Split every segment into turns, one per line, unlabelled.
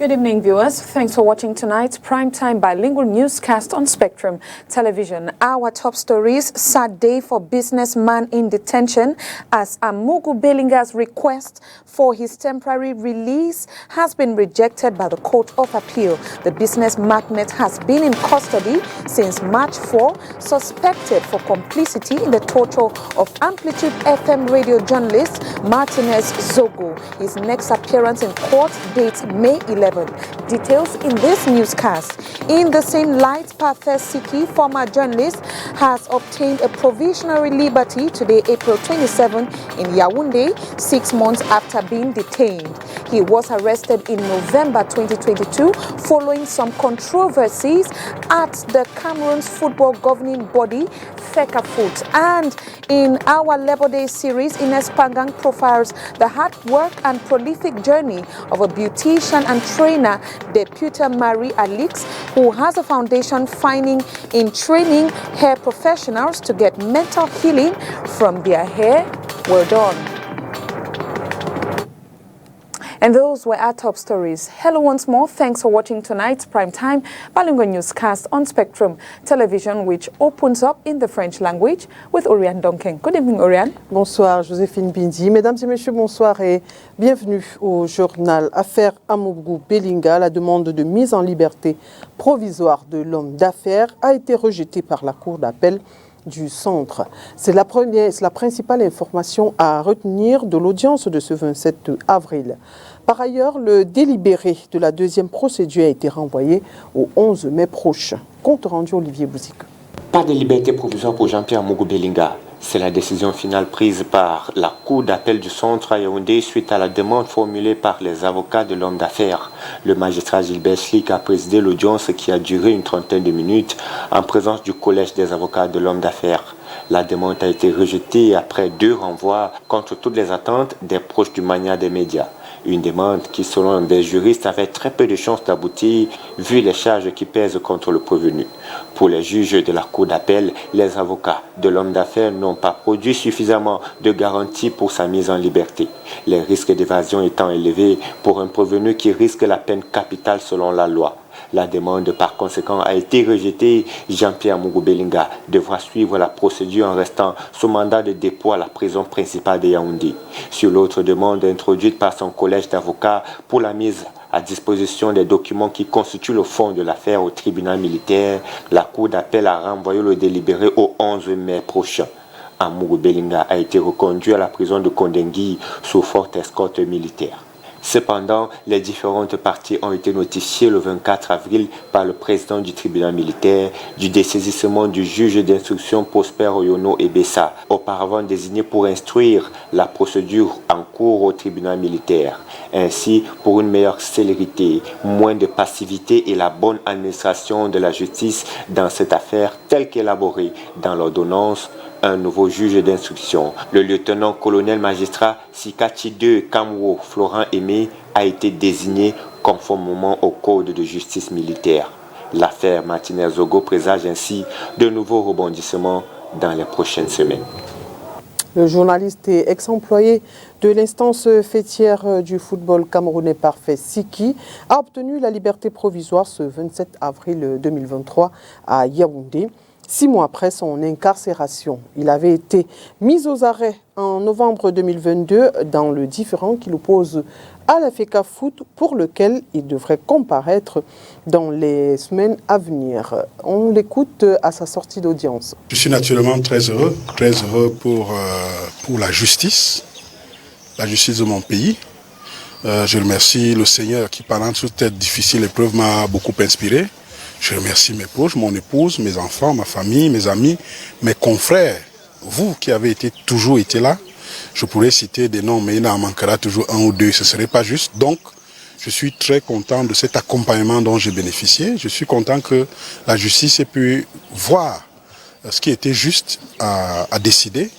Good evening, viewers. Thanks for watching tonight's primetime bilingual newscast on Spectrum Television. Our top stories: sad day for businessman in detention as Amugu Belinga's request for his temporary release has been rejected by the Court of Appeal. The business magnate has been in custody since March 4, suspected for complicity in the torture of Amplitude FM radio journalist Martinez Zogo. His next appearance in court dates May 11. Details in this newscast. In the same light, Pathé Siki, former journalist, has obtained a provisional liberty today, April 27, in Yaoundé, 6 months after being detained. He was arrested in November 2022 following some controversies at the Cameroon's football governing body, FECAFOOT. And in our Labor Day series, Ines Pangang profiles the hard work and prolific journey of a beautician and trainer, Deputa Marie Alix, who has a foundation finding in training hair professionals to get mental healing from their hair. Well done. And those were our top stories. Hello once more. Thanks for watching tonight's primetime bilingual newscast on Spectrum Television, which opens up in the French language with Oriane Donken. Good evening, Oriane.
Bonsoir, Joséphine Bindi. Mesdames et messieurs, bonsoir et bienvenue au journal Affaire Amugu Belinga. La demande de mise en liberté provisoire de l'homme d'affaires a été rejetée par la Cour d'appel du centre. C'est la principale information à retenir de l'audience de ce 27 avril. Par ailleurs, le délibéré de la deuxième procédure a été renvoyé au 11 mai prochain. Compte rendu Olivier Bouzik.
Pas de liberté provisoire pour Jean-Pierre Amugu Belinga. C'est la décision finale prise par la Cour d'appel du centre à Yaoundé suite à la demande formulée par les avocats de l'homme d'affaires. Le magistrat Gilbert Schlick a présidé l'audience qui a duré une trentaine de minutes en présence du collège des avocats de l'homme d'affaires. La demande a été rejetée après 2 renvois contre toutes les attentes des proches du mania des médias. Une demande qui, selon des juristes, avait très peu de chances d'aboutir vu les charges qui pèsent contre le prévenu. Pour les juges de la Cour d'appel, les avocats de l'homme d'affaires n'ont pas produit suffisamment de garanties pour sa mise en liberté. Les risques d'évasion étant élevés pour un prévenu qui risque la peine capitale selon la loi. La demande, par conséquent, a été rejetée. Jean-Pierre Amugu Belinga devra suivre la procédure en restant sous mandat de dépôt à la prison principale de Yaoundé. Sur l'autre demande introduite par son collège d'avocats pour la mise à disposition des documents qui constituent le fond de l'affaire au tribunal militaire, la Cour d'appel a renvoyé le délibéré au 11 mai prochain. Amugu Belinga a été reconduit à la prison de Kondengui sous forte escorte militaire. Cependant, les différentes parties ont été notifiées le 24 avril par le président du tribunal militaire du dessaisissement du juge d'instruction Prosper Oyono Ebessa, auparavant désigné pour instruire la procédure en cours au tribunal militaire. Ainsi, pour une meilleure célérité, moins de passivité et la bonne administration de la justice dans cette affaire telle qu'élaborée dans l'ordonnance, un nouveau juge d'instruction, le lieutenant-colonel magistrat Sikachi 2 Kamwo Florent Aimé, a été désigné conformément au code de justice militaire. L'affaire Martinez Zogo présage ainsi de nouveaux rebondissements dans les prochaines semaines.
Le journaliste et ex-employé de l'instance fêtière du football camerounais Pathé Siki a obtenu la liberté provisoire ce 27 avril 2023 à Yaoundé. 6 mois après son incarcération, il avait été mis aux arrêts en novembre 2022 dans le différend qui l'oppose à la FECAFOOT pour lequel il devrait comparaître dans les semaines à venir. On l'écoute à sa sortie d'audience.
Je suis naturellement très heureux pour la justice de mon pays. Je remercie le Seigneur qui, pendant toute cette difficile épreuve, m'a beaucoup inspiré. Je remercie mes proches, mon épouse, mes enfants, ma famille, mes amis, mes confrères. Vous qui avez toujours été là, je pourrais citer des noms, mais il en manquera toujours 1 ou 2, ce ne serait pas juste. Donc, je suis très content de cet accompagnement dont j'ai bénéficié. Je suis content que la justice ait pu voir ce qui était juste à décider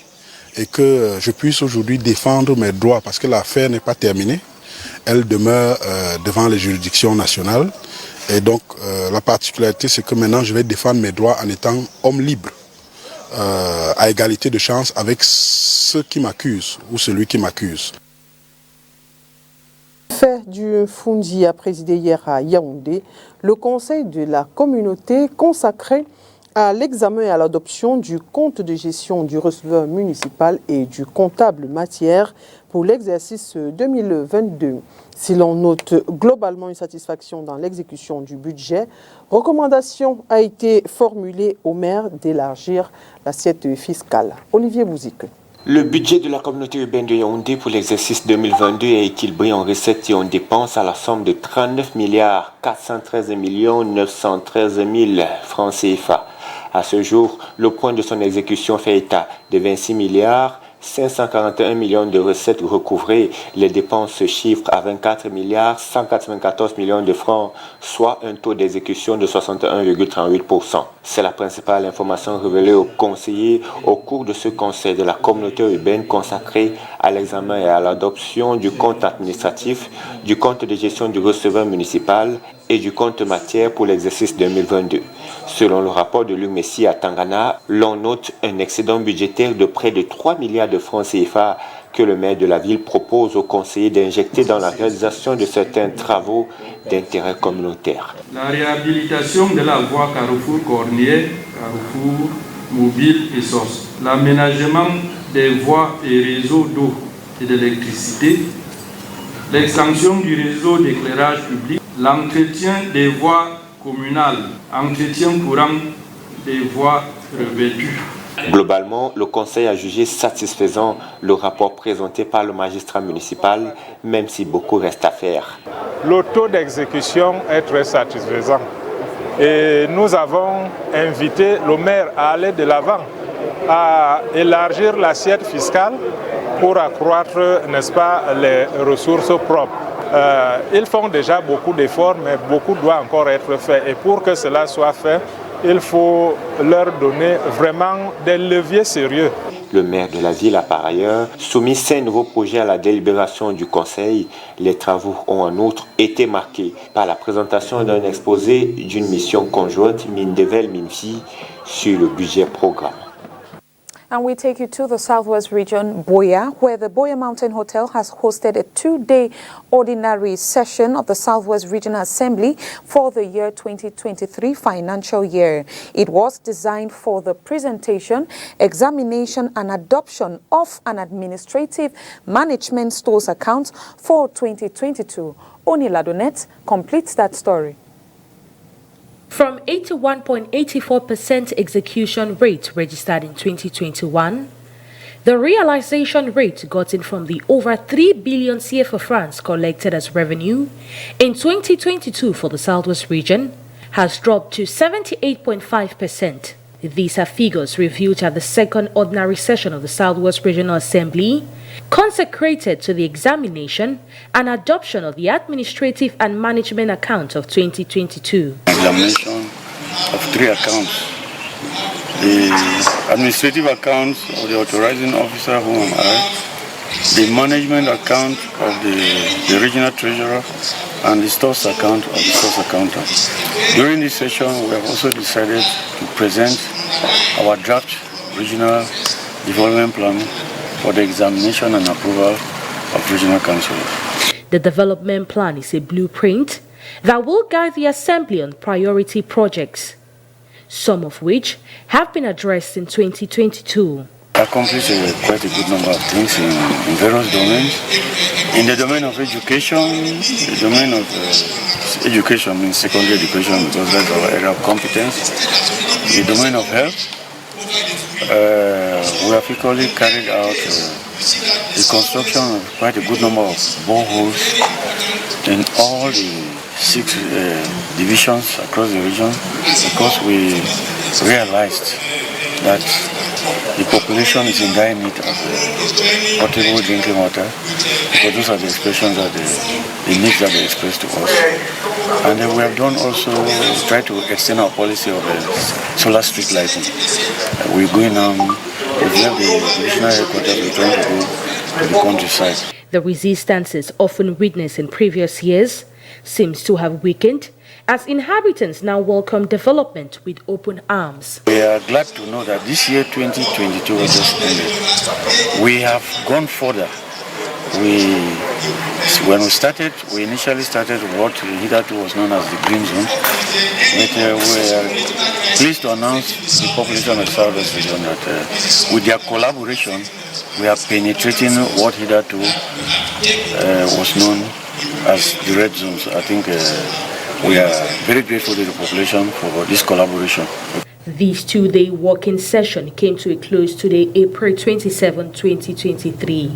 et que je puisse aujourd'hui défendre mes droits parce que l'affaire n'est pas terminée. Elle demeure devant les juridictions nationales. Et donc, la particularité, c'est que maintenant, je vais défendre mes droits en étant homme libre, à égalité de chance avec ceux qui m'accusent ou celui qui m'accuse.
Fait du Fundi a présidé hier à Yaoundé le conseil de la communauté consacré à l'examen et à l'adoption du compte de gestion du receveur municipal et du comptable matière pour l'exercice 2022. Si l'on note globalement une satisfaction dans l'exécution du budget, recommandation a été formulée au maire d'élargir l'assiette fiscale. Olivier Bouzik.
Le budget de la communauté urbaine de Yaoundé pour l'exercice 2022 est équilibré en recettes et en dépenses à la somme de 39 413 913 000 francs CFA. À ce jour, le point de son exécution fait état de 26 541 millions de recettes recouvrées. Les dépenses se chiffrent à 24 194 millions de francs, soit un taux d'exécution de 61,38%. C'est la principale information révélée aux conseillers au cours de ce conseil de la communauté urbaine consacré à l'examen et à l'adoption du compte administratif, du compte de gestion du receveur municipal et du compte matière pour l'exercice 2022. Selon le rapport de Luc Messi à Tangana, l'on note un excédent budgétaire de près de 3 milliards de francs CFA que le maire de la ville propose aux conseillers d'injecter dans la réalisation de certains travaux d'intérêt communautaire.
La réhabilitation de la voie Carrefour-Cornier, Carrefour, Mobile et SOS, l'aménagement des voies et réseaux d'eau et d'électricité, l'extension du réseau d'éclairage public, l'entretien des voies communales, entretien courant des voies revêtues.
Globalement, le Conseil a jugé satisfaisant le rapport présenté par le magistrat municipal, même si beaucoup reste à faire.
Le taux d'exécution est très satisfaisant et nous avons invité le maire à aller de l'avant, à élargir l'assiette fiscale pour accroître, n'est-ce pas, les ressources propres. Ils font déjà beaucoup d'efforts, mais beaucoup doit encore être fait. Et pour que cela soit fait, il faut leur donner vraiment des leviers sérieux.
Le maire de la ville a par ailleurs soumis 5 nouveaux projets à la délibération du Conseil. Les travaux ont en outre été marqués par la présentation d'un exposé d'une mission conjointe Mindevel-Minfi sur le budget programme.
And we take you to the southwest region, Boya, where the Boya Mountain Hotel has hosted a 2-day ordinary session of the Southwest Regional Assembly for the year 2023 financial year. It was designed for the presentation, examination and adoption of an administrative management stores account for 2022. Oni Ladonet completes that story.
From 81.84% execution rate registered in 2021, the realization rate gotten from the over 3 billion CFA francs collected as revenue in 2022 for the Southwest region has dropped to 78.5%. These are figures reviewed at the second ordinary session of the Southwest Regional Assembly, consecrated to the examination and adoption of the administrative and management account of 2022.
Examination of 3 accounts. The administrative account of the authorizing officer, whom am I, the management account of the regional treasurer, and the stores account of the stores accountant. During this session, we have also decided to present our draft regional development plan for the examination and approval of regional councillors.
The development plan is a blueprint that will guide the Assembly on priority projects, some of which have been addressed in 2022.
Accomplished quite a good number of things in various domains. In the domain of education, the domain of education means secondary education because that's our area of competence. In the domain of health, we have equally carried out the construction of quite a good number of boreholes in all the 6 divisions across the region because we realized that the population is in dire need of potable drinking water because those are the expressions that the needs that they express to us. And then we have done also try to extend our policy of solar street lighting. We're going on, we've left the divisional headquarters, we're trying to go to the countryside.
The resistances often witnessed in previous years seems to have weakened as inhabitants now welcome development with open arms.
We are glad to know that this year 2022 was just ended. We have gone further when we initially started what hitherto was known as the Green Zone, but we are pleased to announce to the population of the Southwest region that with their collaboration, we are penetrating what hitherto was known as the Red Zones. I think we are very grateful to the population for this collaboration.
This two-day working session came to a close today, April 27, 2023.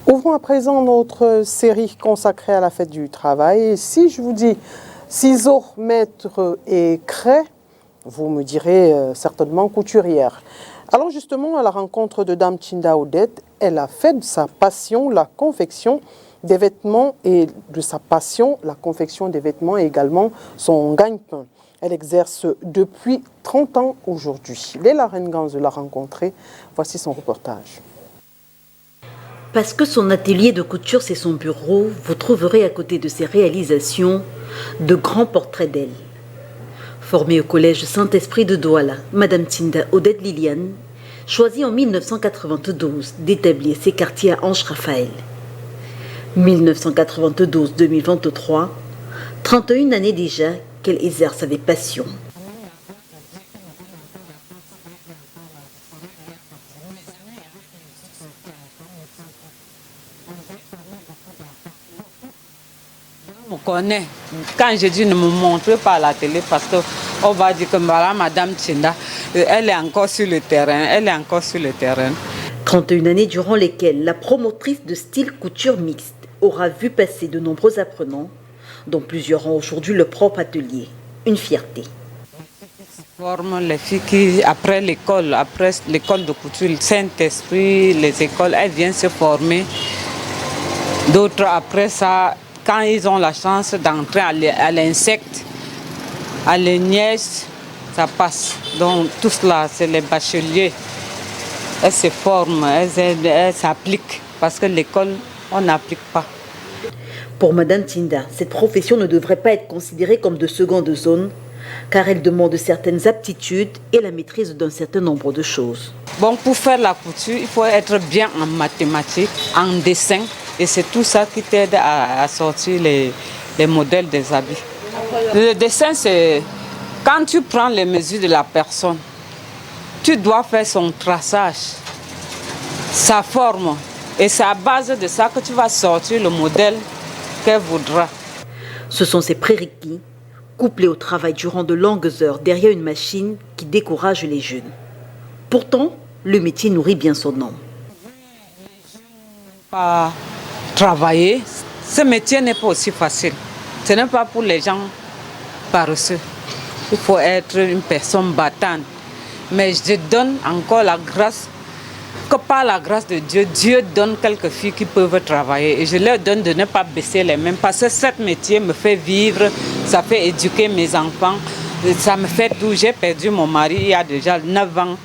Ouvrons à présent notre série consacrée à la fête du travail. Et si je vous dis ciseaux, mètre et craie, vous me direz certainement couturière. Allons justement à la rencontre de Dame Tchinda Odette. Elle a fait de sa passion la confection des vêtements et de sa passion la confection des vêtements et également son gagne-pain. Elle exerce depuis 30 ans aujourd'hui. Léla Renganz l'a rencontrée. Voici son reportage.
Parce que son atelier de couture, c'est son bureau, vous trouverez à côté de ses réalisations de grands portraits d'elle. Formée au collège Saint-Esprit de Douala, Madame Tchinda Odette Liliane choisit en 1992 d'établir ses quartiers à Ange-Raphaël. 1992-2023, 31 années déjà qu'elle exerce avec passion.
On connaît. Quand je dis ne me montrez pas à la télé parce qu'on va dire que voilà, Madame Tchinda, elle est encore sur le terrain,
31 années durant lesquelles la promotrice de style couture mixte aura vu passer de nombreux apprenants, dont plusieurs ont aujourd'hui leur propre atelier. Une fierté.
Forme les filles qui, après l'école de couture, le Saint-Esprit, les écoles, elles viennent se former. D'autres, après ça, quand ils ont la chance d'entrer à l'insecte, à l'agnès, ça passe. Donc tout cela, c'est les bacheliers. Elles se forment, elles s'appliquent, parce que l'école, on n'applique pas.
Pour Madame Tchinda, cette profession ne devrait pas être considérée comme de seconde zone, car elle demande certaines aptitudes et la maîtrise d'un certain nombre de choses.
Bon, pour faire la couture, il faut être bien en mathématiques, en dessin, et c'est tout ça qui t'aide à sortir les modèles des habits. Le dessin, c'est quand tu prends les mesures de la personne, tu dois faire son traçage, sa forme, et c'est à base de ça que tu vas sortir le modèle qu'elle voudra.
Ce sont ces prérequis, couplés au travail durant de longues heures derrière une machine qui décourage les jeunes. Pourtant, le métier nourrit bien son nom.
Pas travailler, ce métier n'est pas aussi facile. Ce n'est pas pour les gens paresseux. Il faut être une personne battante. Mais je donne encore la grâce, que par la grâce de Dieu, Dieu donne quelques filles qui peuvent travailler. Et je leur donne de ne pas baisser les mains parce que ce métier me fait vivre, ça fait éduquer mes enfants. Ça me fait tout. J'ai perdu mon mari il y a déjà 9 ans.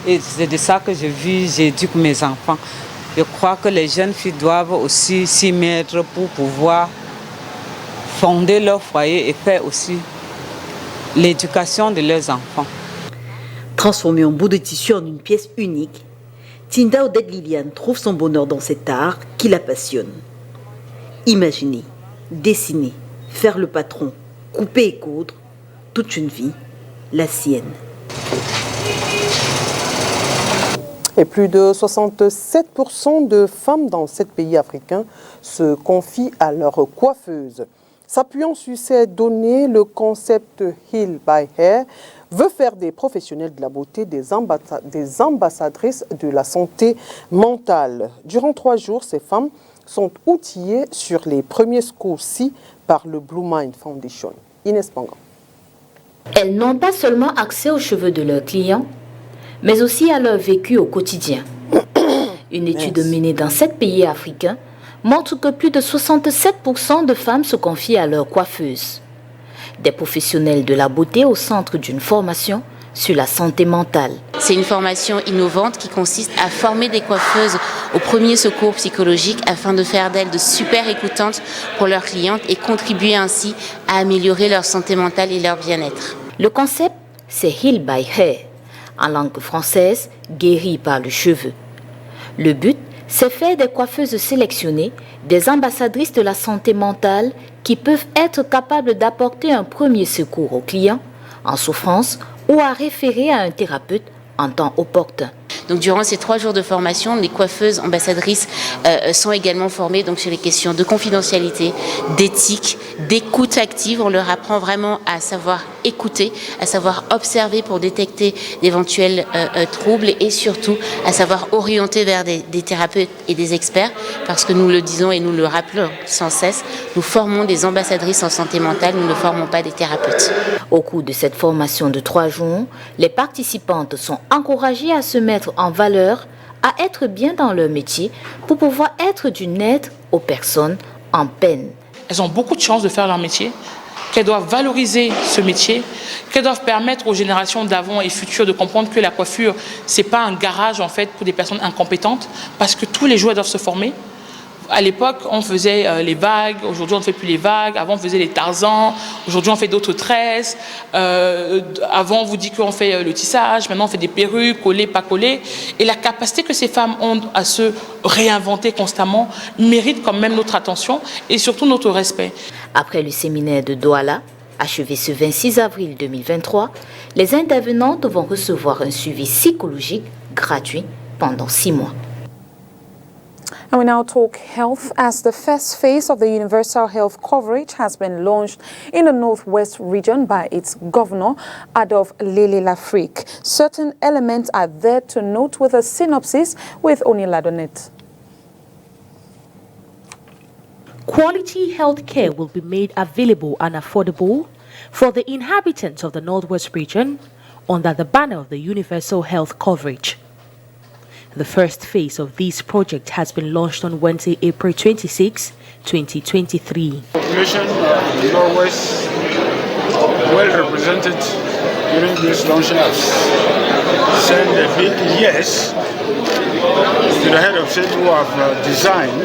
Et c'est de ça que je vis, j'éduque mes enfants. Je crois que les jeunes filles doivent aussi s'y mettre pour pouvoir fonder leur foyer et faire aussi l'éducation de leurs enfants.
Transformée en bout de tissu en une pièce unique, Tchinda Odette Liliane trouve son bonheur dans cet art qui la passionne. Imaginer, dessiner, faire le patron, couper et coudre, toute une vie, la sienne.
Et plus de 67% de femmes dans 7 pays africains se confient à leur coiffeuse. S'appuyant sur ces données, le concept Heal by Hair veut faire des professionnels de la beauté des ambassadrices de la santé mentale. Durant 3 jours, ces femmes sont outillées sur les premiers cours-ci par le Blue Mind Foundation. Inès Pangan.
Elles n'ont pas seulement accès aux cheveux de leurs clients, mais aussi à leur vécu au quotidien. Une étude menée dans 7 pays africains montre que plus de 67% de femmes se confient à leur coiffeuse. Des professionnels de la beauté au centre d'une formation sur la santé mentale.
C'est une formation innovante qui consiste à former des coiffeuses au premier secours psychologique afin de faire d'elles de super écoutantes pour leurs clientes et contribuer ainsi à améliorer leur santé mentale et leur bien-être.
Le concept, c'est Heal by Hair, en langue française, guéri par le cheveu. Le but, C'est faire des coiffeuses sélectionnées, des ambassadrices de la santé mentale qui peuvent être capables d'apporter un premier secours aux clients en souffrance ou à référer à un thérapeute en temps opportun.
Donc durant ces 3 jours de formation, les coiffeuses ambassadrices sont également formées donc, sur les questions de confidentialité, d'éthique, d'écoute active. On leur apprend vraiment à savoir écouter, à savoir observer pour détecter d'éventuels troubles et surtout à savoir orienter vers des thérapeutes et des experts parce que nous le disons et nous le rappelons sans cesse, nous formons des ambassadrices en santé mentale, nous ne formons pas des thérapeutes.
Au cours de cette formation de 3 jours, les participantes sont encouragées à se mettre en valeur, à être bien dans leur métier pour pouvoir être d'une aide aux personnes en peine.
Elles ont beaucoup de chance de faire leur métier, qu'elles doivent valoriser ce métier, qu'elles doivent permettre aux générations d'avant et futures de comprendre que la coiffure, ce n'est pas un garage en fait pour des personnes incompétentes, parce que tous les jours elles doivent se former. À l'époque, on faisait les vagues, aujourd'hui on ne fait plus les vagues, avant on faisait les tarzans, aujourd'hui on fait d'autres tresses, avant on vous dit qu'on fait le tissage, maintenant on fait des perruques, collées, pas collées, et la capacité que ces femmes ont à se réinventer constamment mérite quand même notre attention et surtout notre respect.
Après le séminaire de Douala, achevé ce 26 avril 2023, les intervenantes vont recevoir un suivi psychologique gratuit pendant 6 mois.
And we now talk health as the first phase of the universal health coverage has been launched in the Northwest region by its governor, Adolphe Lele-Lafrique. Certain elements are there to note with a synopsis with Oni Ladonet.
Quality health care will be made available and affordable for the inhabitants of the Northwest region under the banner of the universal health coverage. The first phase of this project has been launched on Wednesday, April 26, 2023.
Population of the Northwest, well represented during this launch, has sent a big yes to the head of state who have designed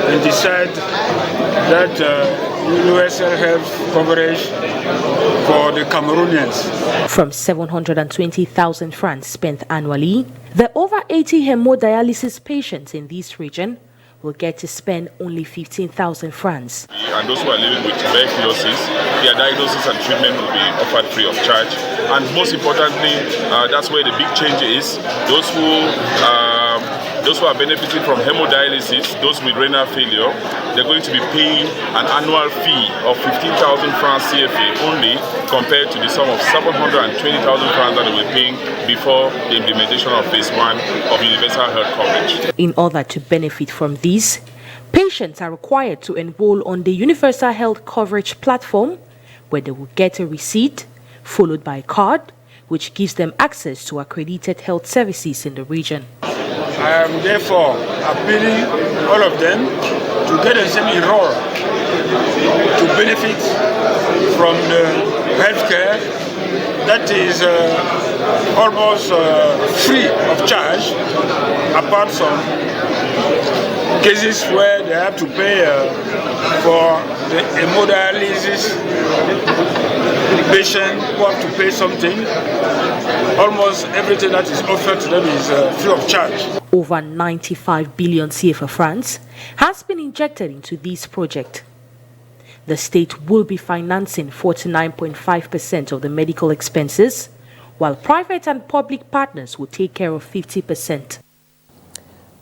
and decided that universal health coverage for the Cameroonians.
From 720,000 francs spent annually, the over 80 hemodialysis patients in this region will get to spend only 15,000 francs.
And those who are living with tuberculosis, their diagnosis and treatment will be offered free of charge. And most importantly, that's where the big change is. Those who are benefiting from hemodialysis, those with renal failure, they're going to be paying an annual fee of 15,000 francs CFA only, compared to the sum of 720,000 francs that they were paying before the implementation of phase 1 of universal health coverage.
In order to benefit from this, patients are required to enroll on the universal health coverage platform, where they will get a receipt followed by a card, which gives them access to accredited health services in the region.
I am therefore appealing all of them to get themselves enrolled to benefit from the health care that is almost free of charge, apart from cases where they have to pay for the hemodialysis patient who have to pay something. Almost everything that is offered to them is free of charge.
Over 95 billion CFA francs has been injected into this project. The state will be financing 49.5% of the medical expenses, while private and public partners will take care of 50%.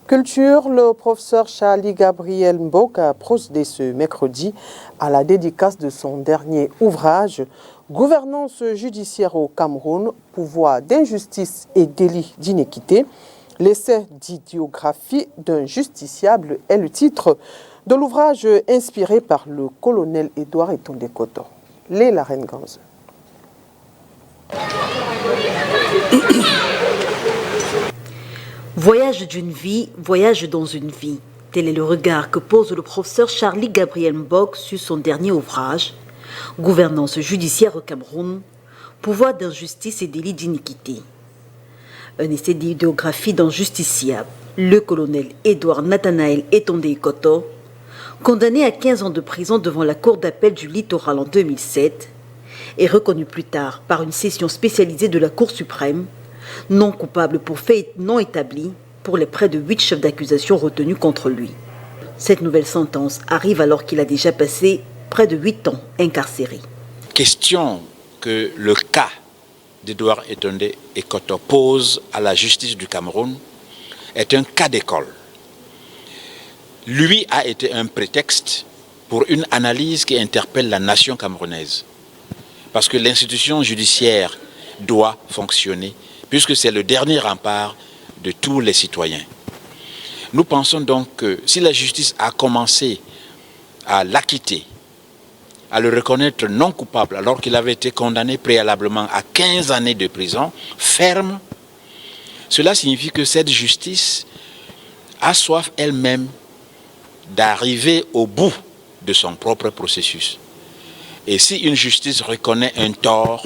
Culture, le professeur Charlie Gabriel Mbok a procédé ce mercredi à la dédicace de son dernier ouvrage, Gouvernance judiciaire au Cameroun, pouvoir d'injustice et délit d'inéquité. L'essai d'ideographie d'un justiciable est le titre de l'ouvrage inspiré par le colonel Édouard Etonde-Koto. Léla Renganze.
Voyage d'une vie, voyage dans une vie. Tel est le regard que pose le professeur Charlie Gabriel Mbok sur son dernier ouvrage, Gouvernance judiciaire au Cameroun, pouvoir d'injustice et délit d'iniquité. Un essai d'idéographie d'un justiciable, le colonel Édouard Nathanaël Etonde-Koto, condamné à 15 ans de prison devant la cour d'appel du littoral en 2007, et reconnu plus tard par une session spécialisée de la Cour suprême, non coupable pour faits non établis, pour les près de 8 chefs d'accusation retenus contre lui. Cette nouvelle sentence arrive alors qu'il a déjà passé près de 8 ans incarcéré.
Question que le cas d'Edouard Etondé Ekoto pose à la justice du Cameroun est un cas d'école. Lui a été un prétexte pour une analyse qui interpelle la nation camerounaise. Parce que l'institution judiciaire doit fonctionner, puisque c'est le dernier rempart de tous les citoyens. Nous pensons donc que si la justice a commencé à l'acquitter, à le reconnaître non coupable alors qu'il avait été condamné préalablement à 15 années de prison ferme, cela signifie que cette justice a soif elle-même d'arriver au bout de son propre processus. Et si une justice reconnaît un tort,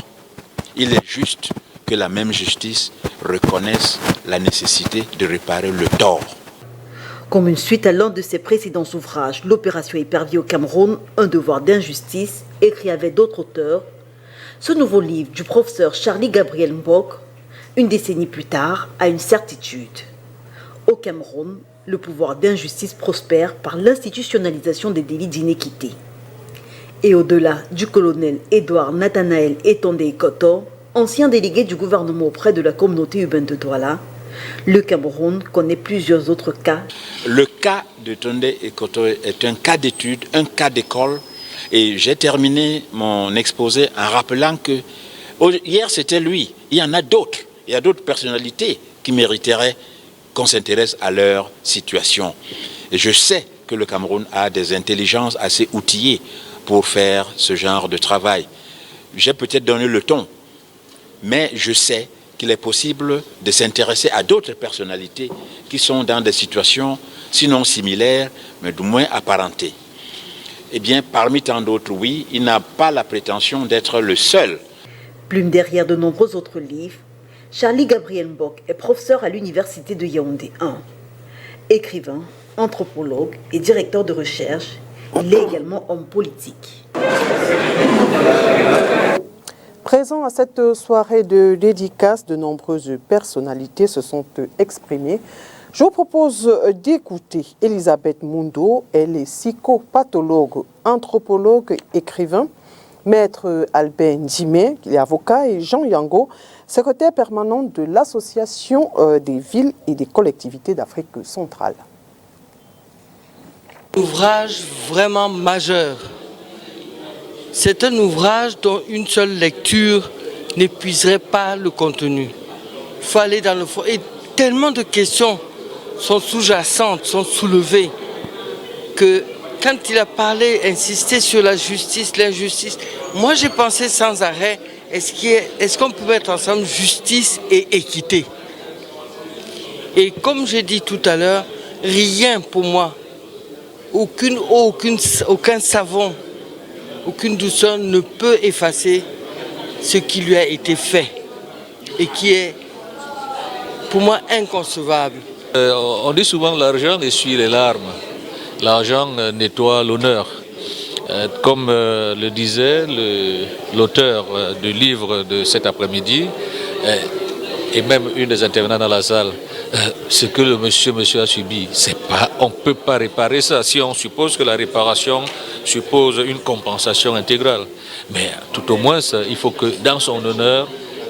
il est juste que la même justice reconnaisse la nécessité de réparer le tort.
Comme une suite à l'un de ses précédents ouvrages, L'opération épervier au Cameroun, un devoir d'injustice, écrit avec d'autres auteurs, ce nouveau livre du professeur Charlie Gabriel Mbok, une décennie plus tard, a une certitude. Au Cameroun, le pouvoir d'injustice prospère par l'institutionnalisation des délits d'inéquité. Et au-delà du colonel Edouard Nathanaël Etondé Ekoto, ancien délégué du gouvernement auprès de la communauté urbaine de Douala, le Cameroun connaît plusieurs autres cas.
Le cas de Tondé Ekoto est un cas d'étude, un cas d'école. Et j'ai terminé mon exposé en rappelant que hier c'était lui. Il y en a d'autres. Il y a d'autres personnalités qui mériteraient qu'on s'intéresse à leur situation. Et je sais que le Cameroun a des intelligences assez outillées pour faire ce genre de travail. J'ai peut-être donné le ton, mais je sais qu'il est possible de s'intéresser à d'autres personnalités qui sont dans des situations, sinon similaires, mais du moins apparentées. Eh bien, parmi tant d'autres, oui, il n'a pas la prétention d'être le seul.
Plume derrière de nombreux autres livres, Charlie Gabriel Mbok est professeur à l'université de Yaoundé 1. Écrivain, anthropologue et directeur de recherche, il est également homme politique.
Présents à cette soirée de dédicace, de nombreuses personnalités se sont exprimées. Je vous propose d'écouter Elisabeth Mundo. Elle est psychopathologue, anthropologue, écrivain. Maître Albert Ndjimé, qui est avocat, et Jean Yango, secrétaire permanent de l'Association des villes et des collectivités d'Afrique centrale.
Ouvrage vraiment majeur. C'est un ouvrage dont une seule lecture n'épuiserait pas le contenu. Il faut aller dans le fond. Et tellement de questions sont sous-jacentes, sont soulevées, que quand il a parlé, insisté sur la justice, l'injustice, moi j'ai pensé sans arrêt, est-ce qu'on peut mettre ensemble justice et équité? Et comme j'ai dit tout à l'heure, rien pour moi, aucun savon, aucune douceur ne peut effacer ce qui lui a été fait et qui est pour moi inconcevable.
On dit souvent que l'argent essuie les larmes, l'argent nettoie l'honneur. Comme le disait l'auteur du livre de cet après-midi, et même une des intervenants dans la salle, ce que le monsieur a subi, on ne peut pas réparer ça. Si on suppose que la réparation suppose une compensation intégrale. Mais tout au moins, il faut que dans son honneur,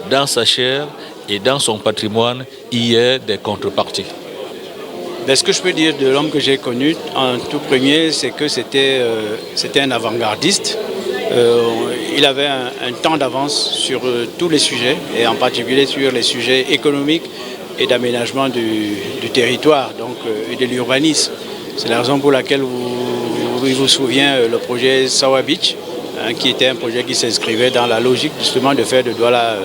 dans sa chair et dans son patrimoine, il y ait des contreparties.
Ce que je peux dire de l'homme que j'ai connu, en tout premier, c'est que c'était un avant-gardiste. Il avait un temps d'avance sur tous les sujets, et en particulier sur les sujets économiques et d'aménagement du territoire, donc, et de l'urbanisme. C'est la raison pour laquelle il vous souvient le projet Sawa Beach, qui était un projet qui s'inscrivait dans la logique justement de faire de Douala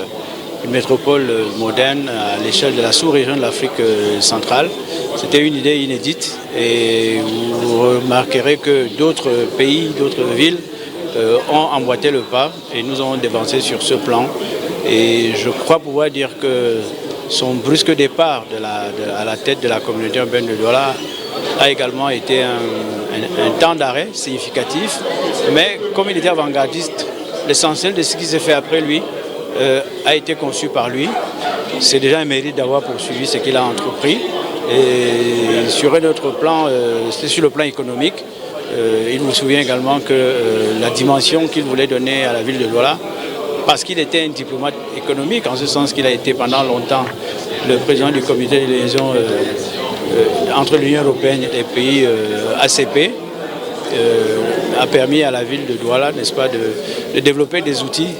une métropole moderne à l'échelle de la sous-région de l'Afrique centrale. C'était une idée inédite et vous remarquerez que d'autres pays, d'autres villes ont emboîté le pas et nous avons dévancé sur ce plan. Et je crois pouvoir dire que son brusque départ à la tête de la communauté urbaine de Douala a également été un temps d'arrêt significatif. Mais comme il était avant-gardiste, l'essentiel de ce qui s'est fait après lui a été conçu par lui. C'est déjà un mérite d'avoir poursuivi ce qu'il a entrepris. Et sur un autre plan, c'est sur le plan économique. Il me souvient également que la dimension qu'il voulait donner à la ville de Douala, parce qu'il était un diplomate économique, en ce sens qu'il a été pendant longtemps le président du comité de liaison entre l'Union européenne et les pays ACP, a permis à la ville de Douala, n'est-ce pas, de développer des outils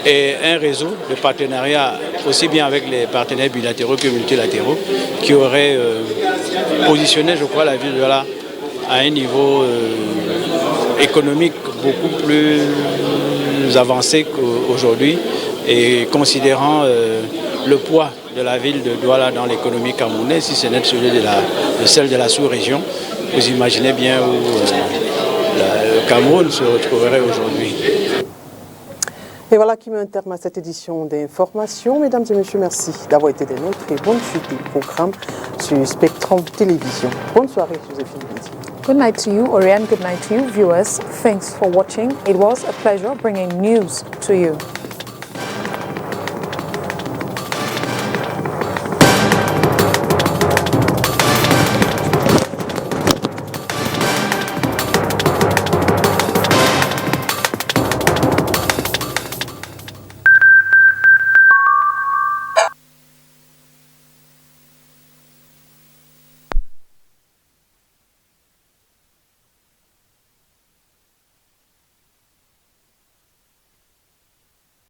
et un réseau de partenariat, aussi bien avec les partenaires bilatéraux que multilatéraux, qui aurait positionné, je crois, la ville de Douala à un niveau économique beaucoup plus avancé qu'aujourd'hui, et considérant le poids de la ville de Douala dans l'économie camerounaise, si ce n'est celui de celle de la sous-région, vous imaginez bien où le Cameroun se retrouverait aujourd'hui.
Et voilà qui met un terme à cette édition d'information. Mesdames et messieurs, merci d'avoir été des nôtres et bonne suite des programmes sur Spectrum Télévision. Bonne soirée, Joséphine Bidi.
Good night to you, Oriane. Good night to you, viewers. Thanks for watching. It was a pleasure bringing news to you.